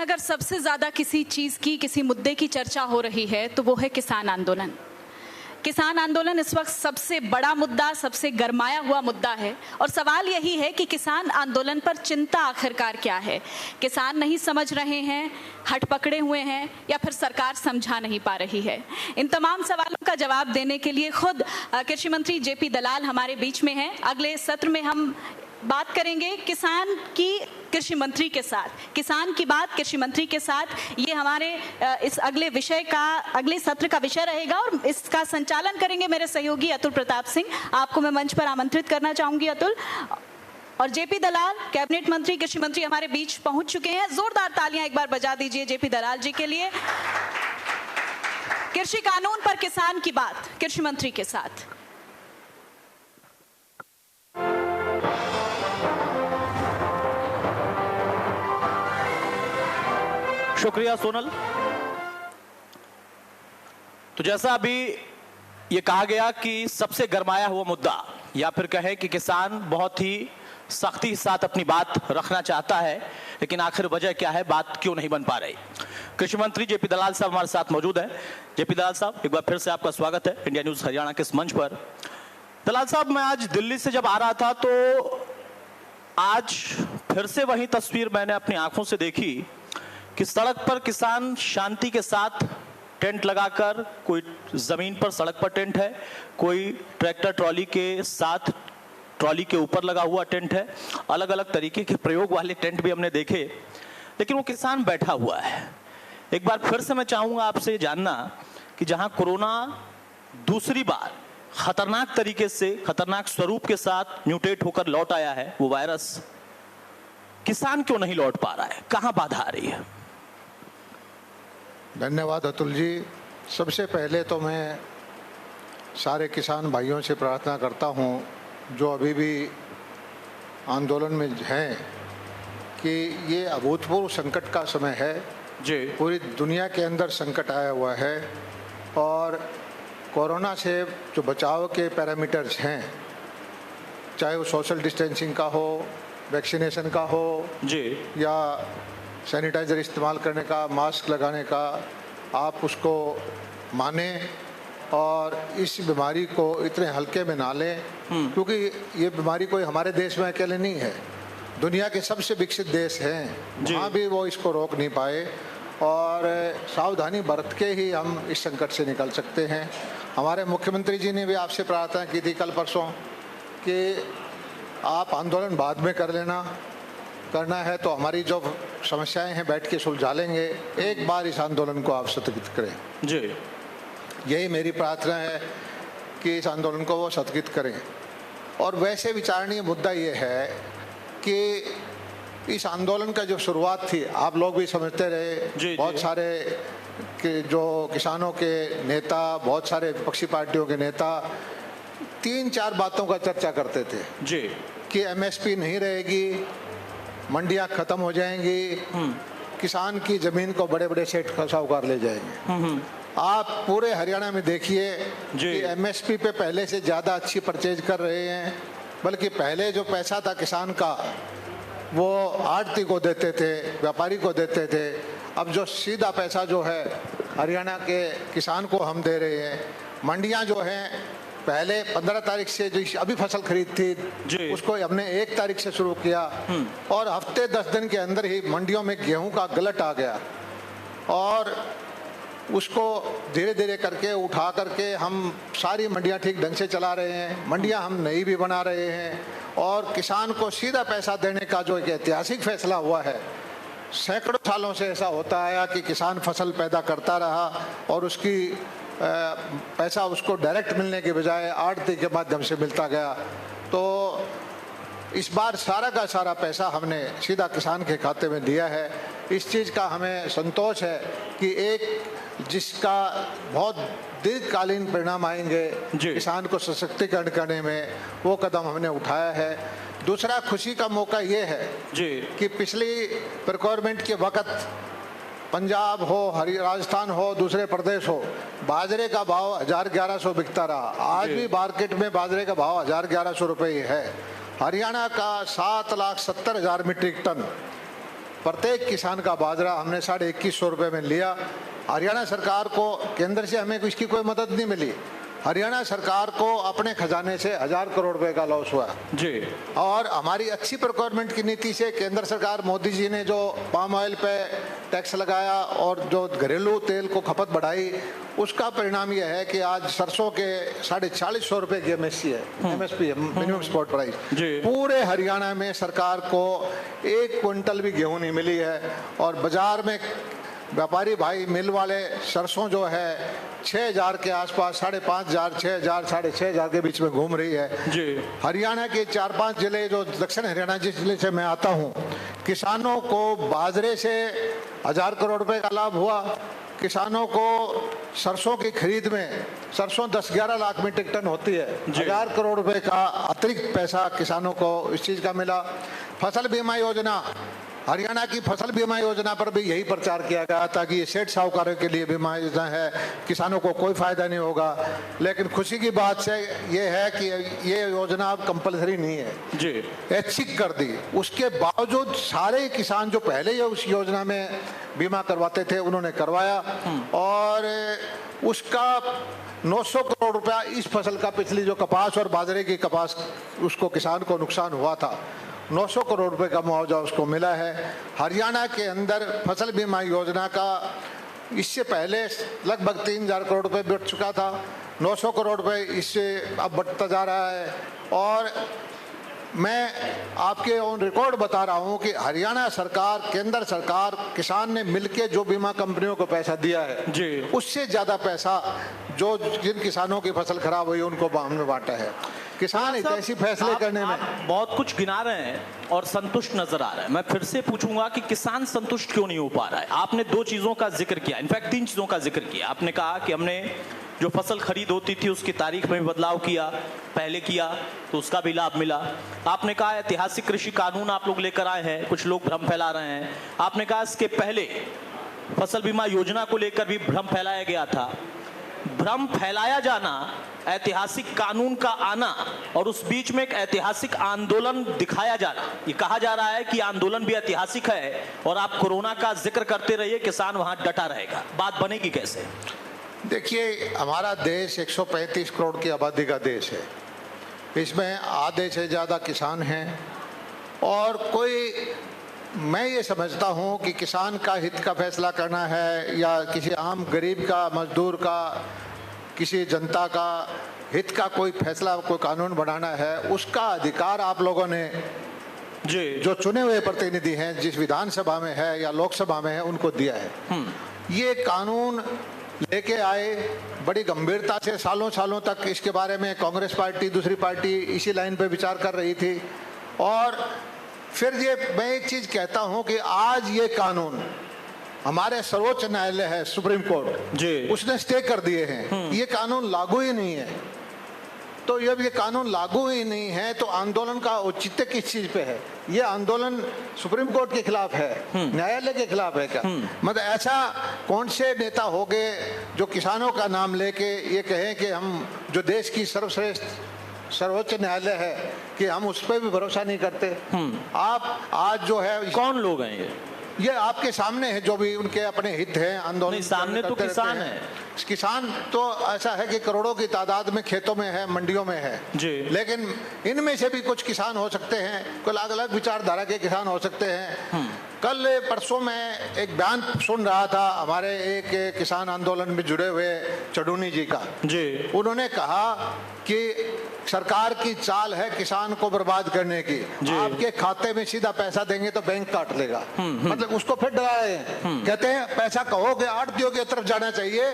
अगर सबसे ज़्यादा किसी चीज़ की, किसी मुद्दे की चर्चा हो रही है तो वो है किसान आंदोलन। किसान आंदोलन इस वक्त सबसे बड़ा मुद्दा, सबसे गरमाया हुआ मुद्दा है और सवाल यही है कि किसान आंदोलन पर चिंता आखिरकार क्या है। किसान नहीं समझ रहे हैं, हट पकड़े हुए हैं, या फिर सरकार समझा नहीं पा रही है। इन तमाम सवालों का जवाब देने के लिए खुद कृषि मंत्री जेपी दलाल हमारे बीच में हैं। अगले सत्र में हम बात करेंगे किसान की कृषि मंत्री के साथ, किसान की बात कृषि मंत्री के साथ। ये हमारे इस अगले सत्र का विषय रहेगा और इसका संचालन करेंगे मेरे सहयोगी अतुल प्रताप सिंह। आपको मैं मंच पर आमंत्रित करना चाहूंगी अतुल। और जेपी दलाल कैबिनेट मंत्री, कृषि मंत्री हमारे बीच पहुंच चुके हैं। जोरदार तालियां एक बार बजा दीजिए जेपी दलाल जी के लिए। कृषि कानून पर किसान की बात कृषि मंत्री के साथ। शुक्रिया सोनल। तो जैसा अभी ये कहा गया कि सबसे गरमाया हुआ मुद्दा, या फिर कहें कि किसान बहुत ही सख्ती के साथ अपनी बात रखना चाहता है, लेकिन आखिर वजह क्या है, बात क्यों नहीं बन पा रही। कृषि मंत्री जेपी दलाल साहब हमारे साथ मौजूद हैं। जेपी दलाल साहब, एक बार फिर से आपका स्वागत है इंडिया न्यूज हरियाणा के इस मंच पर। दलाल साहब, मैं आज दिल्ली से जब आ रहा था तो आज फिर से वही तस्वीर मैंने अपनी आंखों से देखी कि सड़क पर किसान शांति के साथ टेंट लगाकर, कोई जमीन पर सड़क पर टेंट है, कोई ट्रैक्टर ट्रॉली के साथ ट्रॉली के ऊपर लगा हुआ टेंट है। अलग अलग तरीके के प्रयोग वाले टेंट भी हमने देखे, लेकिन वो किसान बैठा हुआ है। एक बार फिर से मैं चाहूंगा आपसे जानना कि जहां कोरोना दूसरी बार खतरनाक तरीके से, खतरनाक स्वरूप के साथ म्यूटेट होकर लौट आया है वो वायरस, किसान क्यों नहीं लौट पा रहा है, कहां बाधा आ रही है? धन्यवाद अतुल जी। सबसे पहले तो मैं सारे किसान भाइयों से प्रार्थना करता हूं जो अभी भी आंदोलन में हैं कि ये अभूतपूर्व संकट का समय है जी। पूरी दुनिया के अंदर संकट आया हुआ है और कोरोना से जो बचाव के पैरामीटर्स हैं, चाहे वो सोशल डिस्टेंसिंग का हो, वैक्सीनेशन का हो जी, या सैनिटाइज़र इस्तेमाल करने का, मास्क लगाने का, आप उसको माने और इस बीमारी को इतने हल्के में ना लें, क्योंकि ये बीमारी कोई हमारे देश में अकेले नहीं है। दुनिया के सबसे विकसित देश हैं, वहाँ भी वो इसको रोक नहीं पाए और सावधानी बरत के ही हम इस संकट से निकल सकते हैं। हमारे मुख्यमंत्री जी ने भी आपसे प्रार्थना की थी कल परसों कि आप आंदोलन बाद में कर लेना, करना है तो हमारी जो समस्याएं हैं बैठ के सुलझा लेंगे, एक बार इस आंदोलन को आप स्थगित करें। जी, यही मेरी प्रार्थना है कि इस आंदोलन को वो स्थगित करें। और वैसे विचारणीय मुद्दा ये है कि इस आंदोलन का जो शुरुआत थी, आप लोग भी समझते रहे, बहुत सारे जो किसानों के नेता, बहुत सारे विपक्षी पार्टियों के नेता 3-4 बातों का चर्चा करते थे जी, कि एमएसपी नहीं रहेगी, मंडियां खत्म हो जाएंगी, किसान की जमीन को बड़े बड़े सेठ साहूकार ले जाएंगे। आप पूरे हरियाणा में देखिए कि एमएसपी पे पहले से ज़्यादा अच्छी परचेज कर रहे हैं, बल्कि पहले जो पैसा था किसान का वो आढ़ती को देते थे, व्यापारी को देते थे। अब जो सीधा पैसा जो है हरियाणा के किसान को हम दे रहे हैं। मंडियां जो हैं पहले 15 तारीख से जो अभी फसल खरीद थी उसको हमने 1 तारीख से शुरू किया और हफ्ते 10 दिन के अंदर ही मंडियों में गेहूं का गलट आ गया और उसको धीरे धीरे करके उठा करके हम सारी मंडियां ठीक ढंग से चला रहे हैं। मंडियां हम नई भी बना रहे हैं और किसान को सीधा पैसा देने का जो एक ऐतिहासिक फैसला हुआ है। सैकड़ों सालों से ऐसा होता आया कि किसान फसल पैदा करता रहा और उसकी पैसा उसको डायरेक्ट मिलने के बजाय आढ़ती के माध्यम से मिलता गया। तो इस बार सारा का सारा पैसा हमने सीधा किसान के खाते में दिया है। इस चीज़ का हमें संतोष है कि एक जिसका बहुत दीर्घकालीन परिणाम आएंगे किसान को सशक्तिकरण करने में, वो कदम हमने उठाया है। दूसरा खुशी का मौका ये है कि पिछली प्रोक्योरमेंट के वक्त पंजाब हो, राजस्थान हो, दूसरे प्रदेश हो, बाजरे का भाव 1000-1100 बिकता रहा। आज भी मार्केट में बाजरे का भाव 1000-1100 रुपये है। हरियाणा का 7,70,000 मीट्रिक टन प्रत्येक किसान का बाजरा हमने 2150 रुपये में लिया। हरियाणा सरकार को केंद्र से हमें इसकी कोई मदद नहीं मिली। हरियाणा सरकार को अपने खजाने से 1000 करोड़ रुपए का लॉस हुआ जी। और हमारी अच्छी प्रोक्योरमेंट की नीति से केंद्र सरकार मोदी जी ने जो पाम ऑयल पे टैक्स लगाया और जो घरेलू तेल को खपत बढ़ाई, उसका परिणाम यह है कि आज सरसों के 450 रुपए की एमएसपी है, एमएसपी है, मिनिमम स्पॉट प्राइस। पूरे हरियाणा में सरकार को 1 क्विंटल भी गेहूं नहीं मिली है और बाजार में व्यापारी भाई मिल वाले सरसों जो है 6000 के आसपास, 5500, 6000, 6500 के बीच में घूम रही है जी। हरियाणा के 4-5 जिले, जो दक्षिण हरियाणा जिस जिले से मैं आता हूँ, किसानों को बाजरे से 1000 करोड़ रुपए का लाभ हुआ। किसानों को सरसों की खरीद में, सरसों 10-11 लाख मीट्रिक टन होती है, 1000 करोड़ रुपए का अतिरिक्त पैसा किसानों को इस चीज का मिला। फसल बीमा योजना, हरियाणा की फसल बीमा योजना पर भी यही प्रचार किया गया था कि ये सेठ साहूकारों के लिए बीमा योजना है, किसानों को कोई फायदा नहीं होगा। लेकिन खुशी की बात से ये है कि ये योजना अब कंपलसरी नहीं है जी, ऐच्छिक कर दी। उसके बावजूद सारे किसान जो पहले ही उस योजना में बीमा करवाते थे उन्होंने करवाया और उसका 900 करोड़ रुपया इस फसल का, पिछली जो कपास और बाजरे की कपास उसको किसान को नुकसान हुआ था, 900 करोड़ रुपए का मुआवजा उसको मिला है। हरियाणा के अंदर फसल बीमा योजना का इससे पहले लगभग 3000 करोड़ रुपए बढ़ चुका था, 900 करोड़ रुपए इससे अब बढ़ता जा रहा है। और मैं आपके ऑन रिकॉर्ड बता रहा हूं कि हरियाणा सरकार, केंद्र सरकार, किसान ने मिलके जो बीमा कंपनियों को पैसा दिया है जी, उससे ज्यादा पैसा जो जिन किसानों की फसल खराब हुई उनको हमने बांटा है। किसान ऐसी फैसले करने में आप बहुत कुछ गिना रहे हैं और संतुष्ट नजर आ रहा है। मैं फिर से पूछूंगा कि किसान संतुष्ट क्यों नहीं हो पा रहा है। आपने 2 चीजों का जिक्र किया, इनफैक्ट 3 चीजों का जिक्र किया। आपने कहा कि हमने जो फसल खरीद होती थी उसकी तारीख में भी बदलाव किया, पहले किया तो उसका भी लाभ मिला। आपने कहा ऐतिहासिक कृषि कानून आप लोग लेकर आए हैं, कुछ लोग भ्रम फैला रहे हैं। आपने कहा इसके पहले फसल बीमा योजना को लेकर भी भ्रम फैलाया गया था। भ्रम फैलाया जाना, ऐतिहासिक कानून का आना और उस बीच में एक ऐतिहासिक आंदोलन दिखाया जाना, ये कहा जा रहा है कि आंदोलन भी ऐतिहासिक है और आप कोरोना का जिक्र करते रहिए, किसान वहां डटा रहेगा। बात बनेगी कैसे? देखिए, हमारा देश 135 करोड़ की आबादी का देश है, इसमें आधे से ज़्यादा किसान हैं और मैं ये समझता हूँ कि किसान का हित का फैसला करना है या किसी आम गरीब का, मजदूर का, किसी जनता का हित का कोई फैसला, कोई कानून बनाना है, उसका अधिकार आप लोगों ने जी, जो चुने हुए प्रतिनिधि हैं, जिस विधानसभा में है या लोकसभा में है, उनको दिया है। ये कानून लेके आए बड़ी गंभीरता से, सालों सालों तक इसके बारे में कांग्रेस पार्टी, दूसरी पार्टी इसी लाइन पे विचार कर रही थी। और फिर मैं एक चीज कहता हूं कि आज ये कानून हमारे सर्वोच्च न्यायालय है, सुप्रीम कोर्ट जी, उसने स्टे कर दिए हैं, ये कानून लागू ही नहीं है। तो जब ये कानून लागू ही नहीं है तो आंदोलन का औचित्य किस चीज पे है? ये आंदोलन सुप्रीम कोर्ट के खिलाफ है, न्यायालय के खिलाफ है क्या? मतलब ऐसा कौन से नेता हो गए जो किसानों का नाम लेके ये कहें कि हम जो देश की सर्वश्रेष्ठ सर्वोच्च न्यायालय है कि हम उस पर भी भरोसा नहीं करते? आप आज जो है, कौन लोग हैं ये आपके सामने है, जो भी उनके अपने हित हैं, आंदोलन सामने तो किसान है। किसान तो ऐसा है कि करोड़ों की तादाद में खेतों में है, मंडियों में है जी, लेकिन इनमें से भी कुछ किसान हो सकते हैं, कोई अलग अलग विचारधारा के किसान हो सकते हैं। कल परसों में एक बयान सुन रहा था हमारे एक किसान आंदोलन में जुड़े हुए चडूनी जी का जी, उन्होंने कहा कि सरकार की चाल है किसान को बर्बाद करने की, आपके खाते में सीधा पैसा देंगे तो बैंक काट लेगा। मतलब उसको फिर डरा रहे हैं, कहते हैं पैसा कहोगे आड़तियों की तरफ जाना चाहिए,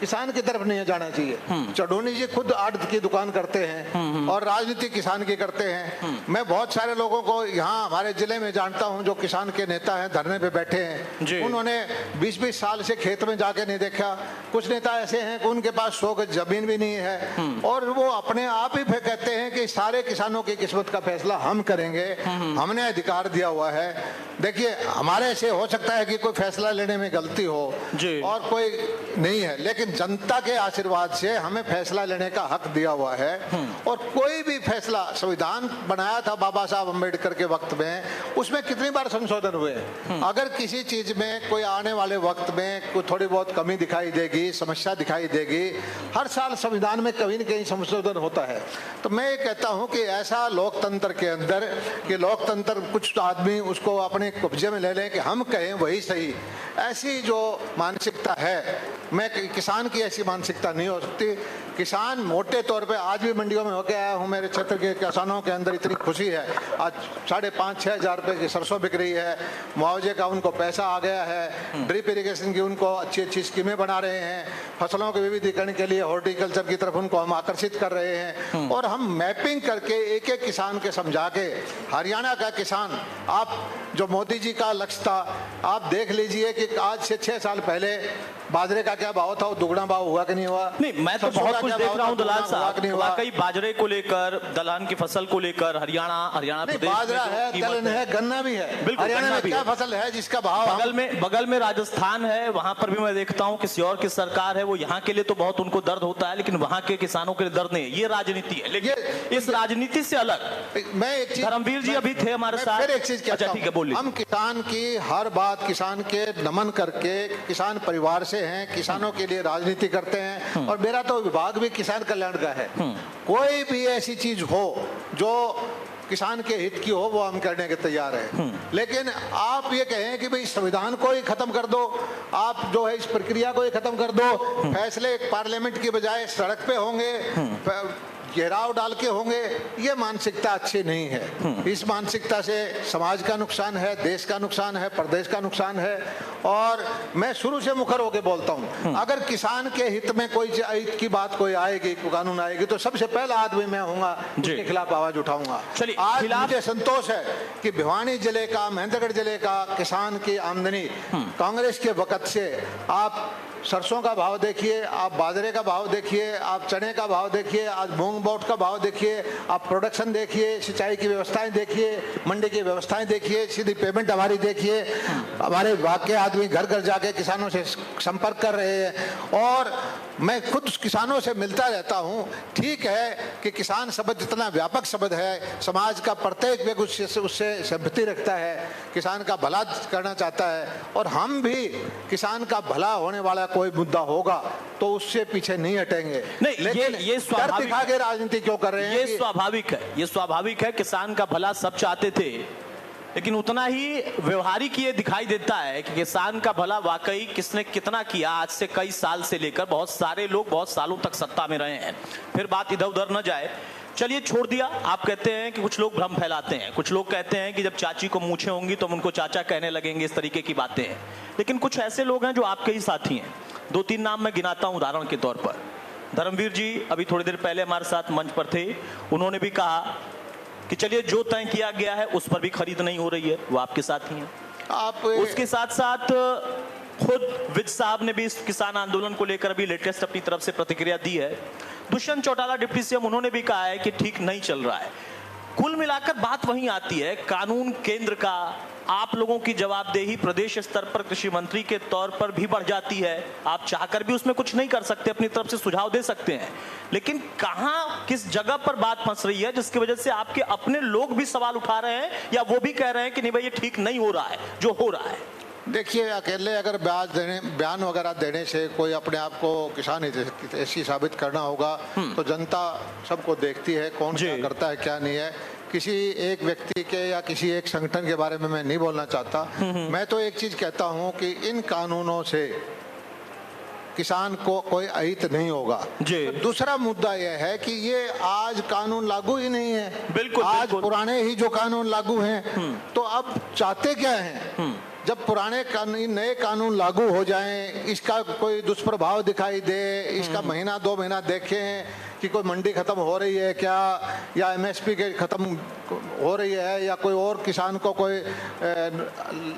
किसान की तरफ नहीं जाना चाहिए। चडूनी जी खुद आड़त की दुकान करते हैं और राजनीति किसान की करते हैं। मैं बहुत सारे लोगों को यहाँ हमारे जिले में जानता हूँ जो किसान के नेता हैं, धरने पे बैठे हैं, उन्होंने 20-20 साल से खेत में जाके नहीं देखा। कुछ नेता ऐसे हैं कि उनके पास 100 गज जमीन भी नहीं है और वो अपने आप ही कहते हैं कि सारे किसानों की किस्मत का फैसला हम करेंगे, हमने अधिकार दिया हुआ है। देखिए, हमारे से हो सकता है कि कोई फैसला लेने में गलती हो जी। और कोई नहीं है, लेकिन जनता के आशीर्वाद से हमें फैसला लेने का हक दिया हुआ है। और कोई भी फैसला, संविधान बनाया था बाबा साहब अम्बेडकर के वक्त में, उसमें कितनी बार संशोधन हुए। अगर किसी चीज में कोई आने वाले वक्त में कोई थोड़ी बहुत कमी दिखाई देगी, समस्या दिखाई देगी, हर साल संविधान में कहीं न कहीं संशोधन होता है। तो मैं ये कहता हूं कि ऐसा लोकतंत्र के अंदर कि लोकतंत्र कुछ आदमी उसको अपने कब्जे में ले लें कि हम कहें वही सही, ऐसी जो मानसिकता है, मैं किसान की ऐसी मानसिकता नहीं हो सकती। किसान मोटे तौर पे आज भी मंडियों में होके आया हूँ, मेरे क्षेत्र के किसानों के अंदर इतनी खुशी है। आज 5,500-6 हज़ार रुपये की सरसों बिक रही है, मुआवजे का उनको पैसा आ गया है, ड्रिप इरिगेशन की उनको अच्छी अच्छी स्कीमें बना रहे हैं, फसलों के विविधीकरण के लिए हॉर्टिकल्चर की तरफ उनको हम आकर्षित कर रहे हैं। और हम मैपिंग करके एक एक किसान के समझा के, हरियाणा का किसान, आप जो मोदी जी का लक्ष्य था, आप देख लीजिए कि आज से 6 साल पहले बाजरे का क्या भाव था, वो दुगना भाव हुआ कि नहीं हुआ? नहीं, मैं तो बहुत कुछ देख रहा हूँ दलाल साहब, वाकई बाजरे को लेकर, दलहन की फसल को लेकर हरियाणा प्रदेश बाजरा है, दलहन है, गन्ना भी है। हरियाणा में क्या फसल है जिसका भाव? बगल में राजस्थान है, वहां पर भी मैं देखता हूँ किसी और की सरकार है, वो यहाँ के लिए तो बहुत उनको दर्द होता है, लेकिन वहाँ के किसानों के लिए दर्द नहीं है। ये राजनीति है, लेकिन इस राजनीति से अलग मैं एक चीज, धर्मवीर जी अभी थे हमारे साथ, फिर एक चीज कहता हूं, ठीक है बोलिए। हम किसान की हर बात, किसान के नमन करके, किसान परिवार से हैं, किसानों के लिए राजनीति करते हैं, और मेरा तो विभाग भी किसान कल्याण का है। कोई भी ऐसी चीज हो जो किसान के हित की हो, वो हम करने के तैयार हैं। लेकिन आप ये कहें कि भाई संविधान को ही खत्म कर दो, आप जो है इस प्रक्रिया को ही खत्म कर दो, फैसले पार्लियामेंट की बजाय सड़क पे होंगे, घेराव डाल के होंगे, ये मानसिकता अच्छी नहीं है। इस मानसिकता से समाज का नुकसान है, देश का नुकसान है, प्रदेश का नुकसान है। और मैं शुरू से मुखर होकर बोलता हूँ, अगर किसान के हित में कोई हित की बात कोई आएगी, कानून आएगी, तो सबसे पहला आदमी मैं होऊंगा, उसके खिलाफ आवाज उठाऊंगा। आज मुझे संतोष है कि भिवानी जिले का, महेंद्रगढ़ जिले का किसान की आमदनी कांग्रेस के वक्त से, आप सरसों का भाव देखिए, आप बाजरे का भाव देखिए, आप चने का भाव देखिए, आज मूंग बोट का भाव देखिए, आप प्रोडक्शन देखिए, सिंचाई की व्यवस्थाएं देखिए, मंडी की व्यवस्थाएं देखिए, सीधी पेमेंट हमारी देखिए, हमारे विभाग के आदमी घर घर जाके किसानों से संपर्क कर रहे हैं। और मैं खुद किसानों से मिलता रहता हूँ। ठीक है कि किसान शब्द इतना व्यापक शब्द है, समाज का प्रत्येक व्यक्ति उससे सहमति रखता है, किसान का भला करना चाहता है, और हम भी किसान का भला होने वाला कोई मुद्दा होगा तो उससे पीछे नहीं हटेंगे। नहीं, लेकिन ये स्वाभाविक दिखा के राजनीति क्यों कर रहे हैं? ये स्वाभाविक है, ये स्वाभाविक है। किसान का भला सब चाहते थे, लेकिन उतना ही व्यवहारिक ये दिखाई देता है कि किसान का भला वाकई किसने कितना किया। आज से कई साल से लेकर बहुत सारे लोग बहुत सालों तक सत्ता में रहे हैं। फिर बात इधर उधर न जाए, चलिए छोड़ दिया। आप कहते हैं कि कुछ लोग भ्रम फैलाते हैं, कुछ लोग कहते हैं कि जब चाची को मूछें होंगी तो हम उनको चाचा कहने लगेंगे, इस तरीके की बातें हैं। लेकिन कुछ ऐसे लोग हैं जो आपके ही साथी हैं। 2-3 नाम मैं गिनाता हूं उदाहरण के तौर पर। धर्मवीर जी अभी थोड़ी देर पहले हमारे साथ मंच पर थे, उन्होंने भी कहा कि चलिए जो तय किया गया है उस पर भी खरीद नहीं हो रही है, वो आपके साथ ही हैं। आप उसके साथ साथ खुद विज साहब ने भी इस किसान आंदोलन को लेकर अभी लेटेस्ट अपनी तरफ से प्रतिक्रिया दी है। दुष्यंत चौटाला डिप्टी सीएम, उन्होंने भी कहा है कि ठीक नहीं चल रहा है। कुल मिलाकर बात वहीं आती है, कानून केंद्र का, आप लोगों की जवाबदेही प्रदेश स्तर पर कृषि मंत्री के तौर पर भी बढ़ जाती है। आप चाहकर भी उसमें कुछ नहीं कर सकते, अपनी तरफ से सुझाव दे सकते हैं, लेकिन कहां किस जगह पर बात फंस रही है जिसकी वजह से आपके अपने लोग भी सवाल उठा रहे हैं या वो भी कह रहे हैं कि नहीं भाई ये ठीक नहीं हो रहा है जो हो रहा है? देखिए, अकेले अगर बयान वगैरह देने से कोई अपने आप को किसान ऐसी साबित करना होगा तो जनता सबको देखती है, कौन क्या करता है क्या नहीं है। किसी एक व्यक्ति के या किसी एक संगठन के बारे में मैं नहीं बोलना चाहता। मैं तो एक चीज कहता हूं कि इन कानूनों से किसान को कोई अहित नहीं होगा। दूसरा मुद्दा यह है कि ये आज कानून लागू ही नहीं है। बिल्कुल, आज बिल्कुल। पुराने ही जो कानून लागू हैं, तो अब चाहते क्या हैं? जब पुराने कानून नए कानून लागू हो जाएं, इसका कोई दुष्प्रभाव दिखाई दे, इसका महीना 2 महीना देखें कि कोई मंडी खत्म हो रही है क्या, या एमएसपी के खत्म हो रही है, या कोई और किसान को कोई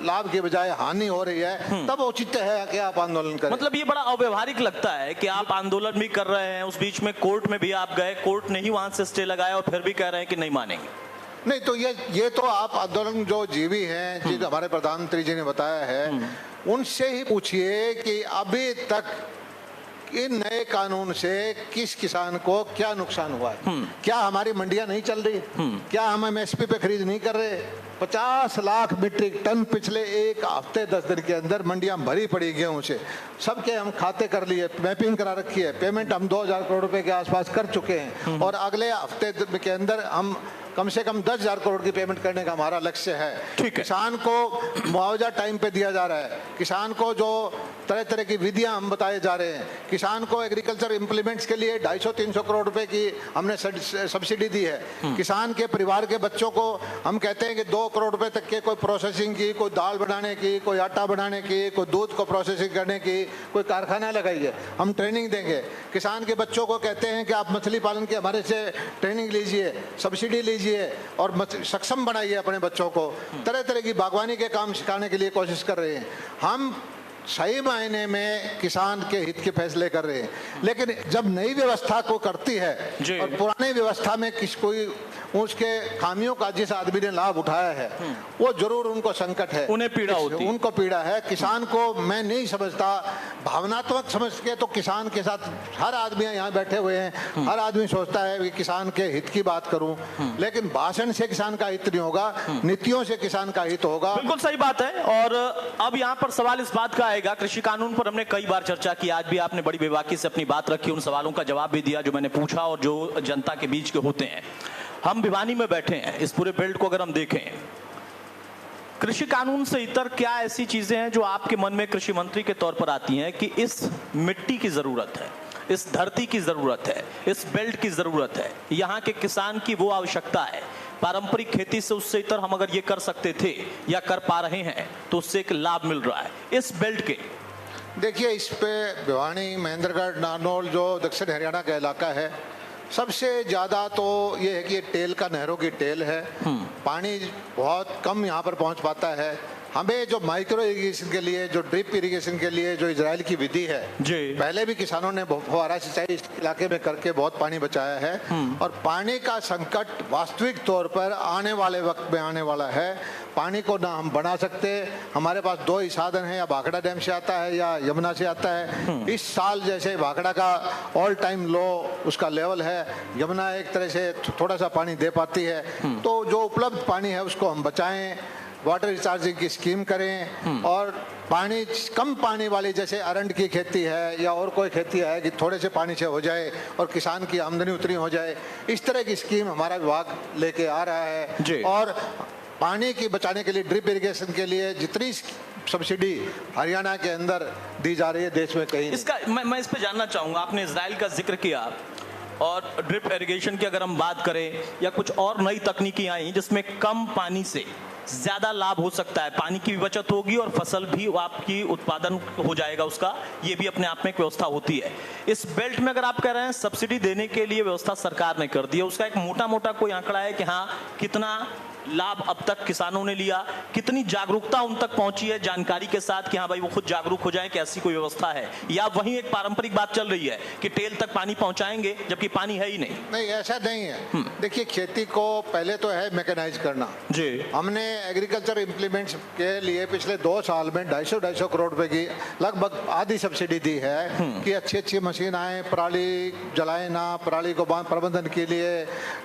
लाभ के बजाय हानि हो रही है, तब औचित्य है कि आप आंदोलन करें। मतलब ये बड़ा अव्यवहारिक लगता है कि आप आंदोलन भी कर रहे हैं, उस बीच में कोर्ट में भी आप गए, कोर्ट ने ही वहां से स्टे लगाया और फिर भी कह रहे हैं कि नहीं मानेंगे। नहीं तो ये तो आप आंदोलन जो जीवी हैं, जिन हमारे प्रधानमंत्री जी ने बताया है, उनसे ही पूछिए कि अभी तक इन नए कानून से किस किसान को क्या नुकसान हुआ है। क्या हमारी मंडियां नहीं चल रही? क्या हम एमएसपी पे खरीद नहीं कर रहे? 50 लाख मीट्रिक टन पिछले एक हफ्ते 10 दिन के अंदर मंडियां भरी पड़ी गेहूं से। सबके हम खाते कर लिए, मैपिंग करा रखी है, पेमेंट हम 2000 करोड़ रुपए के आसपास कर चुके हैं और अगले हफ्ते के अंदर हम कम से कम 10,000 करोड़ की पेमेंट करने का हमारा लक्ष्य है। किसान को मुआवजा टाइम पे दिया जा रहा है, किसान को जो तरह तरह की विधियां हम बताए जा रहे हैं, किसान को एग्रीकल्चर इंप्लीमेंट्स के लिए 250-300 करोड़ रुपए की हमने सब्सिडी दी है। किसान के परिवार के बच्चों को हम कहते हैं कि 2 करोड़ रुपए तक के कोई प्रोसेसिंग की, कोई दाल बनाने की, कोई आटा बनाने की, कोई दूध को प्रोसेसिंग करने की कोई कारखाना लगाइए, हम ट्रेनिंग देंगे। किसान के बच्चों को कहते हैं कि आप मछली पालन की हमारे से ट्रेनिंग लीजिए, सब्सिडी लीजिए और सक्षम बनाइए अपने बच्चों को। तरह तरह की बागवानी के काम सिखाने के लिए कोशिश कर रहे हैं। हम सही मायने में किसान के हित के फैसले कर रहे हैं, लेकिन जब नई व्यवस्था को करती है और पुरानी व्यवस्था में कोई उसके खामियों का जिस आदमी ने लाभ उठाया है वो जरूर उनको संकट है, उन्हें पीड़ा होती है, उनको पीड़ा है। किसान को मैं नहीं समझता, भावनात्मक समझ के तो किसान के साथ हर आदमी यहाँ बैठे हुए हैं, हर आदमी सोचता है कि किसान के हित की बात करूं, लेकिन भाषण से किसान का हित नहीं होगा, नीतियों से किसान का हित होगा। बिल्कुल सही बात है। और अब यहाँ पर सवाल इस बात का आएगा, कृषि कानून पर हमने कई बार चर्चा की, आज भी आपने बड़ी बेबाकी से अपनी बात रखी, उन सवालों का जवाब भी दिया जो मैंने पूछा और जो जनता के बीच के होते हैं। हम भिवानी में बैठे हैं, इस पूरे बेल्ट को अगर हम देखें, कृषि कानून से इतर क्या ऐसी चीजें हैं जो आपके मन में कृषि मंत्री के तौर पर आती हैं कि इस मिट्टी की जरूरत है, इस धरती की जरूरत है, इस बेल्ट की जरूरत है, यहाँ के किसान की वो आवश्यकता है, पारंपरिक खेती से उससे इतर हम अगर ये कर सकते थे या कर पा रहे हैं तो उससे एक लाभ मिल रहा है इस बेल्ट के? देखिए, इस पे भिवानी, महेंद्रगढ़, नारनौल जो दक्षिण हरियाणा का इलाका है, सबसे ज़्यादा तो ये है कि ये टेल का, नहरों की टेल है, पानी बहुत कम यहाँ पर पहुँच पाता है। हमें जो माइक्रो इरिगेशन के लिए, जो ड्रिप इरिगेशन के लिए जो इजराइल की विधि है, पहले भी किसानों ने फुहारा सिंचाई इस इलाके में करके बहुत पानी बचाया है और पानी का संकट वास्तविक तौर पर आने वाले वक्त में आने वाला है। पानी को ना हम बना सकते, हमारे पास 2 ही साधन है, या भाखड़ा डैम से आता है या यमुना से आता है। इस साल जैसे भाखड़ा का ऑल टाइम लो उसका लेवल है, यमुना एक तरह से थोड़ा सा पानी दे पाती है, तो जो उपलब्ध पानी है उसको हम बचाएं, वाटर रिचार्जिंग की स्कीम करें और पानी कम पानी वाली जैसे अरंड की खेती है या और कोई खेती है कि थोड़े से पानी से हो जाए और किसान की आमदनी उतनी हो जाए, इस तरह की स्कीम हमारा विभाग लेके आ रहा है। और पानी की बचाने के लिए ड्रिप इरिगेशन के लिए जितनी सब्सिडी हरियाणा के अंदर दी जा रही है देश में कहीं इसका मैं इस पे जानना चाहूंगा। आपने इजराइल का जिक्र किया और ड्रिप इरिगेशन की अगर हम बात करें या कुछ और नई तकनीकी आई जिसमें कम पानी से ज्यादा लाभ हो सकता है, पानी की भी बचत होगी और फसल भी आपकी उत्पादन हो जाएगा उसका, ये भी अपने आप में एक व्यवस्था होती है। इस बेल्ट में अगर आप कह रहे हैं सब्सिडी देने के लिए व्यवस्था सरकार ने कर दी है, उसका एक मोटा मोटा कोई आंकड़ा है कि हाँ कितना लाभ अब तक किसानों ने लिया, कितनी जागरूकता उन तक पहुंची है जानकारी के साथ कि हाँ भाई वो खुद जागरूक हो जाए कि ऐसी कोई व्यवस्था है, या वहीं एक पारंपरिक बात चल रही है कि टेल तक पानी पहुंचाएंगे जबकि पानी है ही नहीं? नहीं, ऐसा नहीं है। देखिए, खेती को पहले तो है मैकेनाइज करना जी। हमने एग्रीकल्चर इंप्लीमेंट्स के लिए पिछले 2 साल में 250 करोड़ रुपए की लगभग आधी सब्सिडी दी है कि अच्छी अच्छी मशीन आए, पराली जलाए ना, पराली को प्रबंधन के लिए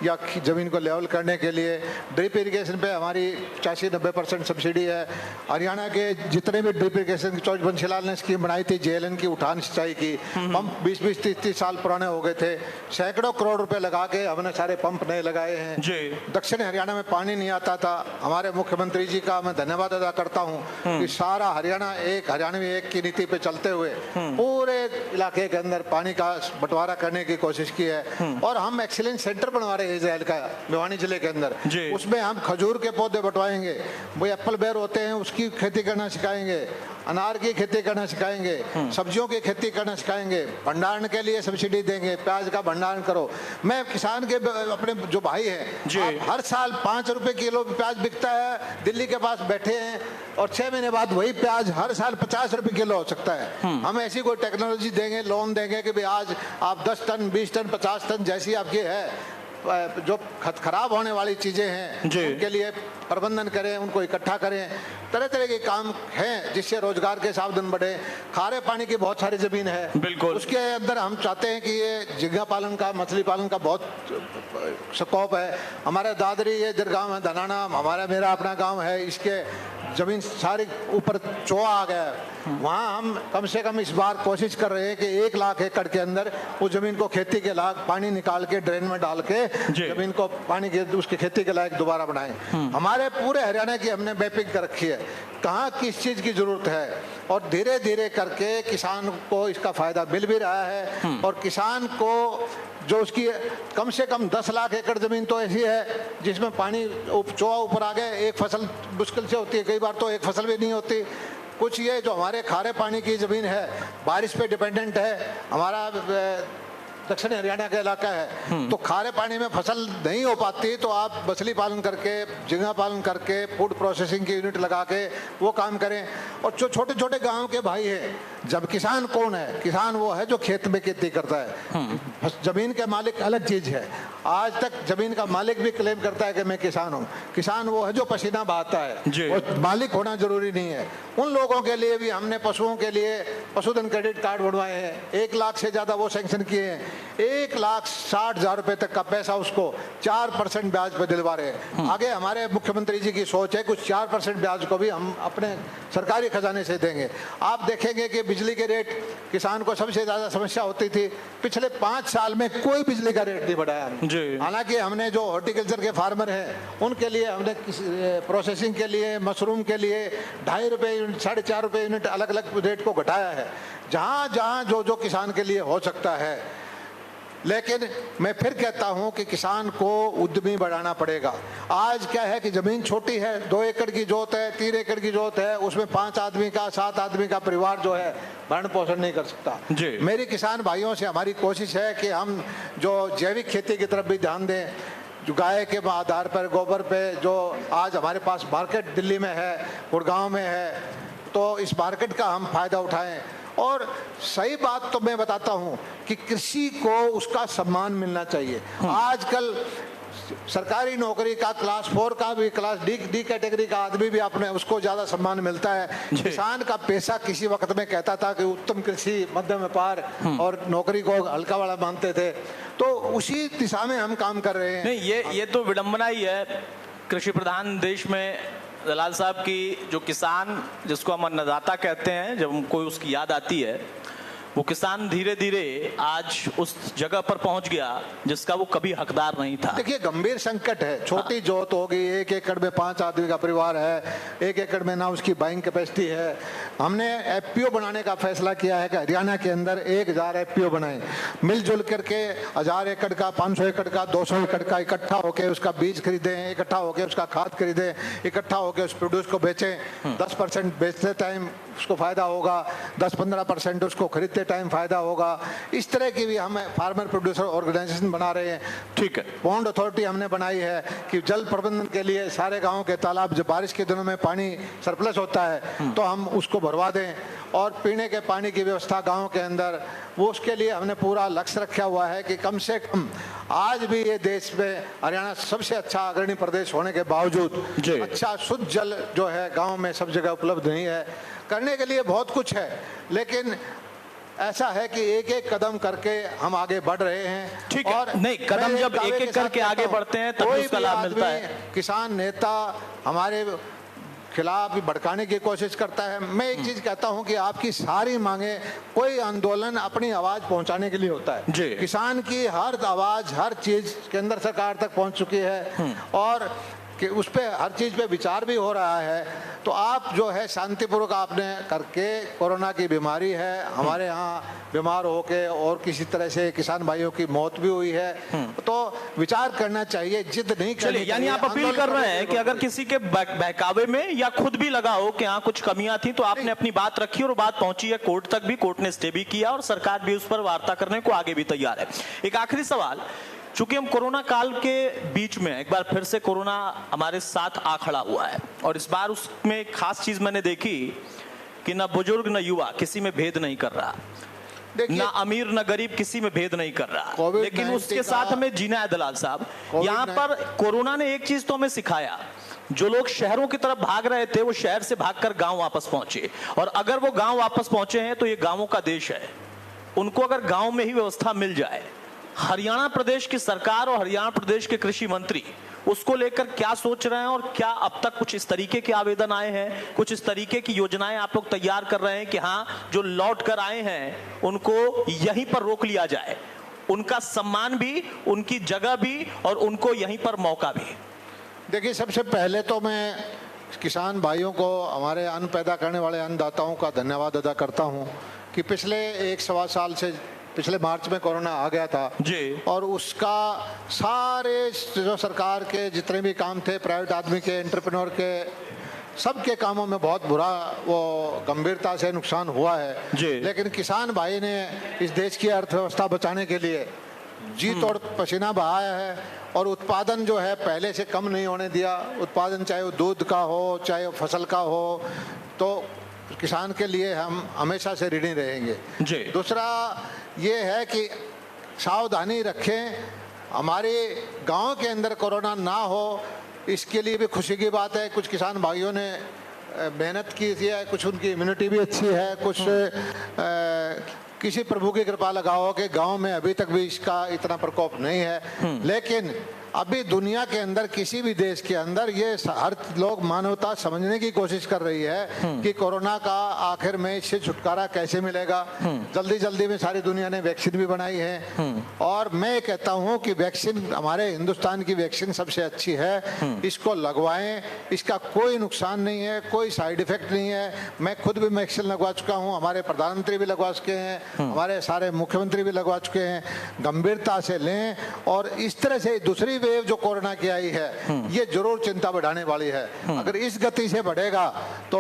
या जमीन को लेवल करने के लिए। ड्रिप इरिगेशन पे हमारी 80-90% सब्सिडी है। हरियाणा के जितने भी ड्रिप इरिगेशन की चौज बंशीलाल ने स्कीम बनाई थी, जेएलएन की उठान सिंचाई की, पंप 20-20, 30-30 साल पुराने हो गए थे, सैकड़ों करोड़ रुपए लगा के हमने सारे पंप नए लगाए हैं जी। दक्षिण हरियाणा में पानी नहीं आता था, हमारे मुख्यमंत्री जी का मैं धन्यवाद अदा करता हूँ कि सारा हरियाणा एक हरियाणवी एक की नीति पे चलते हुए पूरे इलाके के अंदर पानी का बंटवारा करने की कोशिश की है। और हम एक्सीलेंस सेंटर बनवा रहे हैं इजराइल का भिवानी जिले के अंदर, उसमें हम खजूर के पौधे बंटवाएंगे, वो एप्पल बेर होते हैं उसकी खेती करना सिखाएंगे, अनार की खेती करना सिखाएंगे, सब्जियों की खेती करना सिखाएंगे, भंडारण के लिए सब्सिडी देंगे, प्याज का भंडारण करो। मैं किसान के अपने जो भाई हैं, हर साल 5 रुपए किलो प्याज बिकता है, दिल्ली के पास बैठे हैं और 6 महीने बाद वही प्याज हर साल 50 रुपए किलो हो सकता है। हम ऐसी कोई टेक्नोलॉजी देंगे, लोन देंगे कि भाई आज आप 10 टन, 20 टन, 50 टन जैसी आपकी है जो खराब होने वाली चीजें हैं जी। उनके लिए प्रबंधन करें, उनको इकट्ठा करें। तरह तरह के काम हैं जिससे रोजगार के साधन बढ़े। खारे पानी की बहुत सारी जमीन है, बिल्कुल। उसके अंदर हम चाहते हैं कि ये झींगा पालन का, मछली पालन का बहुत स्कोप है। हमारे दादरी ये गांव है धनाना, मेरा अपना गांव है, इसके जमीन सारी ऊपर चोआ आ गया है। वहाँ हम कम से कम इस बार कोशिश कर रहे हैं कि 1 लाख एकड़ के अंदर उस जमीन को खेती के लायक पानी निकाल के ड्रेन में डाल के जमीन को पानी के उसकी खेती के लायक दोबारा बनाएं। हमारे पूरे हरियाणा की हमने मैपिंग कर रखी है, कहाँ किस चीज की जरूरत है, और धीरे धीरे करके किसान को इसका फायदा मिल भी रहा है। और किसान को जो उसकी कम से कम 10 लाख एकड़ जमीन तो ऐसी है जिसमें पानी चोआ ऊपर आ गए, एक फसल मुश्किल से होती है, कई बार तो एक फसल भी नहीं होती। कुछ ये जो हमारे खारे पानी की जमीन है, बारिश पे डिपेंडेंट है, हमारा दक्षिण हरियाणा का इलाका है, तो खारे पानी में फसल नहीं हो पाती, तो आप मछली पालन करके, झींगा पालन करके, फूड प्रोसेसिंग की यूनिट लगा के वो काम करें। और जो छोटे छोटे गांव के भाई हैं, जब किसान कौन है? किसान वो है जो खेत में खेती करता है। जमीन के मालिक अलग चीज है। आज तक जमीन का मालिक भी क्लेम करता है कि मैं किसान हूँ। किसान वो है जो पसीना बहाता है, और मालिक होना जरूरी नहीं है। उन लोगों के लिए भी हमने पशुओं के लिए पशुधन क्रेडिट कार्ड बनवाए हैं, 1 लाख से ज्यादा वो सैंक्शन किए हैं। 1,60,000 रुपए तक का पैसा उसको 4% ब्याज पे दिलवा रहे हैं। आगे हमारे मुख्यमंत्री जी की सोच है कुछ 4% ब्याज को भी हम अपने सरकारी खजाने से देंगे। आप देखेंगे कि बिजली के रेट किसान को सबसे ज्यादा समस्या होती थी, पिछले 5 साल में कोई बिजली का रेट नहीं बढ़ाया। हालांकि हमने जो हॉर्टिकल्चर के फार्मर हैं उनके लिए हमने प्रोसेसिंग के लिए, मशरूम के लिए 2.5 रुपए यूनिट, 4.5 रुपए यूनिट अलग अलग रेट को घटाया है, जहां जहां जो किसान के लिए हो सकता है। लेकिन मैं फिर कहता हूं कि किसान को उद्यमी बढ़ाना पड़ेगा। आज क्या है कि जमीन छोटी है, 2 एकड़ की जोत है, 3 एकड़ की जोत है, उसमें 5 आदमी का, 7 आदमी का परिवार जो है भरण पोषण नहीं कर सकता। मेरी किसान भाइयों से हमारी कोशिश है कि हम जो जैविक खेती की तरफ भी ध्यान दें, जो गाय के आधार पर, गोबर पे, जो आज हमारे पास मार्केट दिल्ली में है, गुड़गांव में है, तो इस मार्केट का हम फायदा उठाएं। और सही बात तो मैं बताता हूं कि कृषि को उसका सम्मान मिलना चाहिए। आजकल सरकारी नौकरी का क्लास 4 का भी, क्लास डी कैटेगरी का आदमी भी अपने उसको ज्यादा सम्मान मिलता है। किसान का पेशा किसी वक्त में कहता था कि उत्तम कृषि, मध्यम व्यापार, और नौकरी को हल्का वाला मानते थे। तो उसी दिशा में हम काम कर रहे हैं। नहीं, ये तो विडंबना ही है कृषि प्रधान देश में दलाल साहब की। जो किसान, जिसको हम अन्नदाता कहते हैं, जब हमको उसकी याद आती है, वो किसान धीरे धीरे आज उस जगह पर पहुंच गया जिसका वो कभी हकदार नहीं था। देखिए, गंभीर संकट है। छोटी जोत होगी, 1 एकड़ में 5 आदमी का परिवार है, 1 एकड़ में ना उसकी बाइंग कैपेसिटी है। हमने एफपीओ बनाने का फैसला किया है कि हरियाणा के अंदर 1000 एफपीओ बनाए, मिलजुल करके 1000 एकड़ का, 500 एकड़ का, 200 एकड़ का इकट्ठा होकर उसका बीज खरीदें, इकट्ठा होकर उसका खाद खरीदें, इकट्ठा होकर उस प्रोड्यूस को बेचें। 10% बेचते टाइम उसको फायदा होगा, 10-15% उसको खरीदते टाइम फायदा होगा। इस तरह की भी हम फार्मर प्रोड्यूसर ऑर्गेनाइजेशन बना रहे हैं। ठीक है। पॉन्ड अथॉरिटी हमने बनाई है कि जल प्रबंधन के लिए सारे गांवों के तालाब, जब बारिश के दिनों में पानी सरप्लस होता है तो हम उसको भरवा दें, और पीने के पानी की व्यवस्था गांव के अंदर, वो उसके लिए हमने पूरा लक्ष्य रखा हुआ है कि कम से कम, आज भी ये देश में हरियाणा सबसे अच्छा अग्रणी प्रदेश होने के बावजूद अच्छा शुद्ध जल जो है गांव में सब जगह उपलब्ध नहीं है। करने के लिए बहुत कुछ है, लेकिन ऐसा है कि एक एक कदम करके हम आगे बढ़ रहे हैं। ठीक है। और नहीं, कदम जब एक एक करके आगे बढ़ते हैं तभी उसका लाभ मिलता है। किसान नेता हमारे खिलाफ भी भड़काने की कोशिश करता है। मैं एक चीज कहता हूं कि आपकी सारी मांगे, कोई आंदोलन अपनी आवाज पहुंचाने के लिए होता है। किसान की हर आवाज, हर चीज केंद्र सरकार तक पहुंच चुकी है, और कि उस पे हर चीज पे विचार भी हो रहा है। तो आप जो है शांतिपूर्वक आपने करके, कोरोना की बीमारी है, हमारे यहाँ बीमार होके और किसी तरह से किसान भाइयों की मौत भी हुई है, तो विचार करना चाहिए, जिद नहीं करनी चाहिए। यानी आप अपील कर रहे हैं कि अगर किसी के बहकावे में या खुद भी लगा हो कि यहाँ कुछ कमियां थी, तो आपने अपनी बात रखी और बात पहुंची है कोर्ट तक भी, कोर्ट ने स्टे भी किया और सरकार भी उस पर वार्ता करने को आगे भी तैयार है। एक आखिरी सवाल, चूंकि हम कोरोना काल के बीच में एक बार फिर से कोरोना हमारे साथ आ खड़ा हुआ है, और इस बार उसमें एक खास चीज मैंने देखी कि न बुजुर्ग न युवा किसी में भेद नहीं कर रहा। देखिए, ना अमीर ना गरीब किसी में भेद नहीं कर रहा, कोविड लेकिन 19 उसके साथ हमें जीना है दलाल साहब। यहाँ पर कोरोना ने एक चीज तो हमें सिखाया, जो लोग शहरों की तरफ भाग रहे थे वो शहर से भागकर गांव वापस पहुंचे, और अगर वो गांव वापस पहुंचे हैं तो ये गांवों का देश है। उनको अगर गांव में ही व्यवस्था मिल जाए, हरियाणा प्रदेश की सरकार और हरियाणा प्रदेश के कृषि मंत्री उसको लेकर क्या सोच रहे हैं, और क्या अब तक कुछ इस तरीके के आवेदन आए हैं, कुछ इस तरीके की योजनाएं आप लोग तैयार कर रहे हैं कि हाँ, जो लौट कर आए हैं उनको यहीं पर रोक लिया जाए, उनका सम्मान भी, उनकी जगह भी, और उनको यहीं पर मौका भी? देखिए, सबसे पहले तो मैं किसान भाइयों को, हमारे अन्न पैदा करने वाले अन्नदाताओं का धन्यवाद अदा करता हूं कि पिछले 1-1.25 साल से, पिछले मार्च में कोरोना आ गया था जी, और उसका सारे जो सरकार के जितने भी काम थे, प्राइवेट आदमी के, एंटरप्रेन्योर के, सबके कामों में बहुत बुरा वो गंभीरता से नुकसान हुआ है। लेकिन किसान भाई ने इस देश की अर्थव्यवस्था बचाने के लिए जी तोड़ पसीना बहाया है, और उत्पादन जो है पहले से कम नहीं होने दिया। उत्पादन चाहे वो दूध का हो, चाहे वो फसल का हो, तो किसान के लिए हम हमेशा से ऋणी रहेंगे। दूसरा ये है कि सावधानी रखें, हमारे गांव के अंदर कोरोना ना हो, इसके लिए भी खुशी की बात है। कुछ किसान भाइयों ने मेहनत की है, कुछ उनकी इम्यूनिटी भी अच्छी है, कुछ किसी प्रभु की कृपा लगाओ कि गांव में अभी तक भी इसका इतना प्रकोप नहीं है। लेकिन अभी दुनिया के अंदर, किसी भी देश के अंदर, ये हर लोग मानवता समझने की कोशिश कर रही है कि कोरोना का आखिर में इससे छुटकारा कैसे मिलेगा। जल्दी जल्दी में सारी दुनिया ने वैक्सीन भी बनाई है, और मैं कहता हूं कि वैक्सीन, हमारे हिंदुस्तान की वैक्सीन सबसे अच्छी है, इसको लगवाएं। इसका कोई नुकसान नहीं है, कोई साइड इफेक्ट नहीं है। मैं खुद भी वैक्सीन लगवा चुका हूं, हमारे प्रधानमंत्री भी लगवा चुके हैं, हमारे सारे मुख्यमंत्री भी लगवा चुके हैं। गंभीरता से लें, और इस तरह से दूसरी वेव जो कोरोना की आई है, ये जरूर चिंता बढ़ाने वाली है। अगर इस गति से बढ़ेगा तो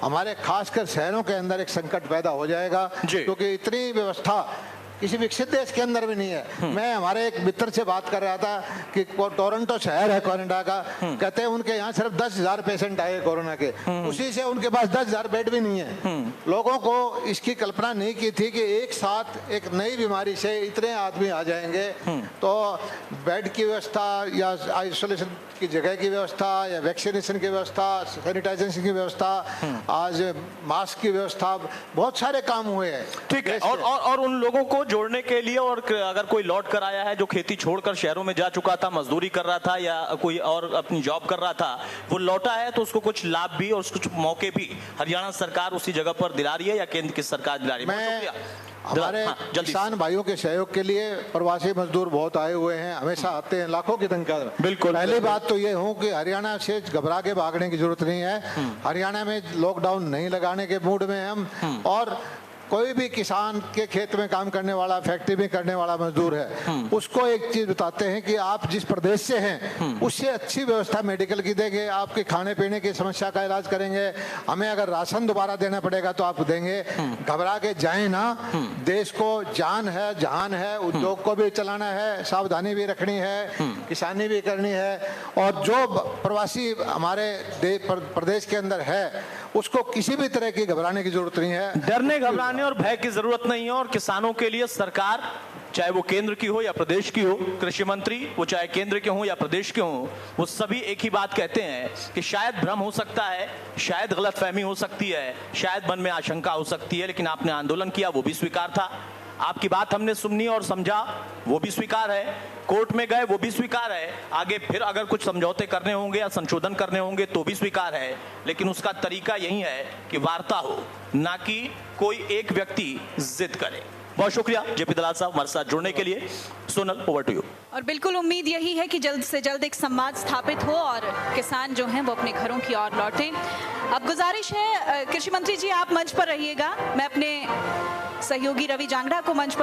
हमारे खासकर शहरों के अंदर एक संकट पैदा हो जाएगा, क्योंकि इतनी व्यवस्था किसी विकसित देश के अंदर भी नहीं है। मैं हमारे एक मित्र से बात कर रहा था कि टोरंटो शहर है कनाडा का, कहते हैं उनके यहाँ सिर्फ 10,000 पेशेंट आए कोरोना के, उसी से उनके पास 10,000 बेड भी नहीं है। लोगों को इसकी कल्पना नहीं की थी कि एक साथ एक नई बीमारी से इतने आदमी आ जाएंगे। तो बेड की व्यवस्था, या आइसोलेशन की जगह की व्यवस्था, या वैक्सीनेशन की व्यवस्था, सैनिटाइजेशन की व्यवस्था, आज मास्क की व्यवस्था, बहुत सारे काम हुए हैं। ठीक है, और उन लोगों को जोड़ने के लिए, और अगर कोई लौट कर आया है जो खेती छोड़कर शहरों में जा चुका था, मजदूरी कर रहा था या कोई और अपनी जॉब कर रहा था, वो लौटा है, तो उसको कुछ लाभ भी और कुछ मौके भी हरियाणा सरकार उसी जगह पर दिला रही है, या केंद्र की सरकार दिला रही है? हमारे किसान भाइयों के सहयोग के लिए प्रवासी मजदूर बहुत आए हुए हैं, हमेशा आते हैं, लाखों की संख्या में। बिल्कुल। पहली बात तो ये हो कि हरियाणा से घबरा के भागने की जरूरत नहीं है। हरियाणा में लॉकडाउन नहीं लगाने के मूड में हम, और कोई भी किसान के खेत में काम करने वाला, फैक्ट्री में करने वाला मजदूर है, उसको एक चीज बताते हैं कि आप जिस प्रदेश से हैं उससे अच्छी व्यवस्था मेडिकल की देंगे, आपके खाने पीने की समस्या का इलाज करेंगे, हमें अगर राशन दोबारा देना पड़ेगा तो आप देंगे। घबरा के जाए ना, देश को जान है, जहान है, उद्योग को भी चलाना है, सावधानी भी रखनी है, किसानी भी करनी है, और जो प्रवासी हमारे प्रदेश के अंदर है उसको किसी भी तरह की घबराने की जरूरत नहीं है, डरने घबराने और भय की जरूरत नहीं है। और किसानों के लिए सरकार, चाहे वो केंद्र की हो या प्रदेश की हो, कृषि मंत्री वो चाहे केंद्र के हो या प्रदेश के हो, वो सभी एक ही बात कहते हैं कि शायद भ्रम हो सकता है, शायद गलतफहमी हो सकती है, शायद मन में आशंका हो सकती है, लेकिन आपने आंदोलन किया, वो भी स्वीकार था। आपकी बात हमने सुनी और समझा, वो भी स्वीकार है। कोर्ट में गए, वो भी स्वीकार है। आगे फिर अगर कुछ समझौते करने होंगे या संशोधन करने होंगे तो भी स्वीकार है। लेकिन उसका तरीका यही है कि वार्ता हो, ना कि कोई एक व्यक्ति जिद करे। बहुत शुक्रिया जेपी दलाल साहब हमारे साथ जुड़ने के लिए। Sonal, over to you. और बिल्कुल उम्मीद यही है कि जल्द से जल्द एक संवाद स्थापित हो और किसान जो हैं वो अपने घरों की ओर लौटें। अब गुजारिश है कृषि मंत्री जी, आप मंच पर रहिएगा, मैं अपने सहयोगी रवि जांगड़ा को मंच पर